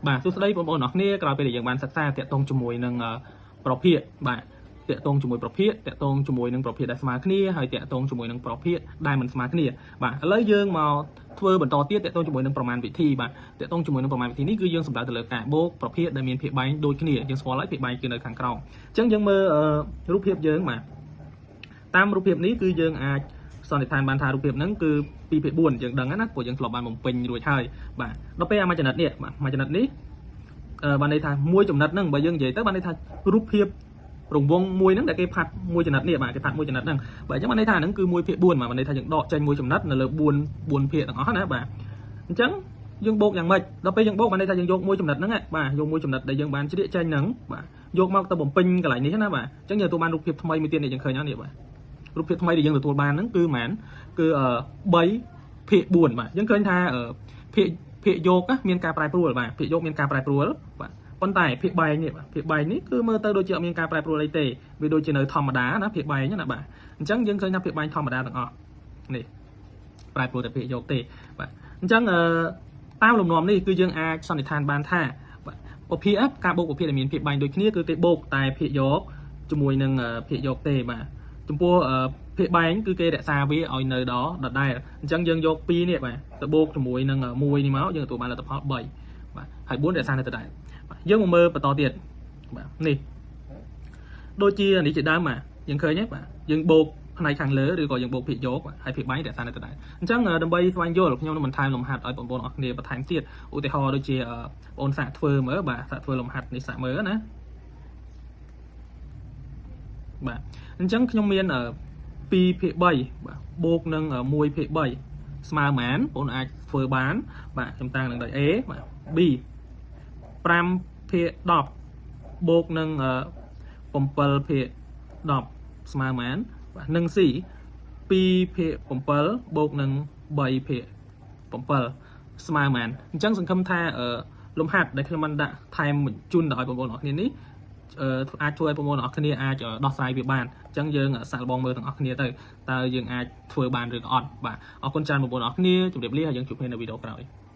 បាទសួស្តីបងប្អូនអរគ្នាក្រោយពេលដែលយើងបានសិក្សាតាក់ទងជាមួយនឹងប្រភេទបាទតាក់ទងជាមួយប្រភេទតាក់ទងជាមួយនឹងប្រភេទដែលស្មើគ្នាហើយតាក់ទងជាមួយនឹងប្រភេទដែលមិនស្មើគ្នាបាទឥឡូវយើងមកធ្វើបន្តទៀតតាក់ទងជាមួយនឹងប្រមាណវិធីបាទតាក់ទងជាមួយនឹងប្រមាណវិធីនេះគឺយើងសម្ដៅទៅលើការបូកប្រភេទដែលមានភាគបែងដូចគ្នាយើងស្គាល់ហើយភាគបែងគឺនៅខាងក្រោមអញ្ចឹងយើងមើលរូបភាពយើងបាទតាមរូបភាពនេះគឺយើងអាចសន្និដ្ឋានបានថារូបភាពហ្នឹងគឺ2ភាគ4យើងដឹងណាព្រោះយើងធ្លាប់បានបំពេញរួចហើយបាទដល់ពេលអាមួយចំណិតនេះបាទមួយចំណិតនេះបានន័យថាមួយចំណិតហ្នឹងបើយើងនិយាយទៅបានន័យថារូបភាពរង្វង់មួយហ្នឹងដែលគេផាត់មួយចំណិតនេះបាទគេផាត់មួយចំណិតហ្នឹងបាទអញ្ចឹងបានន័យថាហ្នឹងគឺ1ភាគ4បាទបានន័យថាយើងដកចេញមួយចំណិតនៅលើ4ភាគទាំងអស់ណាបាទអញ្ចឹងយើងបូកយ៉ាងម៉េចដល់ពេលយើងបូកបានន័យថាយើងយកមួយចំណិតហ្នឹងបាទយកមួយចំណិតដែលយើងបានជ្រៀកចេញហ្នឹងបាទយកមកទៅបំពេញកន្លែងនេះណាបាទអញ្ចឹងយើងទទួលបានរូបភាពថ្មីមួយទៀតនេះយើងឃើញអត់នេះបាទរូបភាពថ្មីដែលយើងទទួលបានហ្នឹងគឺម៉ានគឺ3ភាគ4បាទយើងឃើញថាភាគយកមានការប្រែប្រួលបាទភាគយកមានការប្រែប្រួលបាទប៉ុន្តែភាគបែងនេះបាទភាគបែងនេះគឺមើលទៅដូចជាអត់មានការប្រែប្រួលអីទេវាដូចជានៅធម្មតាណាភាគបែងណាបាទអញ្ចឹងយើងឃើញថាភាគបែងធម្មតាទាំងអស់នេះប្រែប្រួលតែភាគយកទេបាទអញ្ចឹងតាមលំនាំនេះគឺយើងអាចសន្និដ្ឋានបានថាបាទប្រភេទការបូកប្រភេទដែលមានភាគបែងដូចគ្នាគឺគេបូកតែភាគយកជាមួយនឹងភាគយកទេបាទចំពោះភាគបែងគឺគេរក្សាវាឲ្យនៅដដែលអញ្ចឹងយើងយក2នេះបាទទៅបូកជាមួយនឹង1នេះមកយើងទទួលបានលទ្ធផល3បាទហើយ4រក្សានៅដដែលយើងមកមើលបន្តទៀតបាទនេះដូចជានេះជាដើមបាទយើងឃើញទេបាទយើងបូកផ្នែកខាងលើឬក៏យើងបូកភាគយកហើយភាគបែងរក្សានៅដដែលអញ្ចឹងដើម្បីស្វែងយល់ខ្ញុំនឹងបន្ថែមលំហាត់ឲ្យបងប្អូនអរគ្នាបន្ថែមទៀតឧទាហរណ៍ដូចជាបងប្អូនសាកធ្វើមើលបាទសាកធ្វើលំហាត់នេះសាកមើលណាបាទអញ្ចឹងខ្ញុំមាន2ភាគ3បាទបូកនឹង1ភាគ3ស្មើប៉ុន្មានបងប្អូនអាចធ្វើបានបាទខ្ញុំតាំងនឹងដោយ A បាទ B 5ភាគ10បូកនឹង7ភាគ10ស្មើប៉ុន្មានបាទនឹង C 2ភាគ7បូកនឹង3ភាគ7ស្មើប៉ុន្មានអញ្ចឹងសង្ឃឹមថាលំហាត់ដែលខ្ញុំបានដាក់ថែមជូនដល់បងប្អូនអរគ្នានេះអាចធ្វើឲ្យបងប្អូនអរគ្នាអាចដោះស្រាយវាបានអញ្ចឹងយើងសាកល្បងមើលទាំងអស់គ្នាទៅតើយើងអាចធ្វើបានឬក៏អត់បាទអរគុណច្រើនបងប្អូនអរគ្នាជម្រាបលាហើយយើងជួបគ្នានៅវីដេអូក្រោយ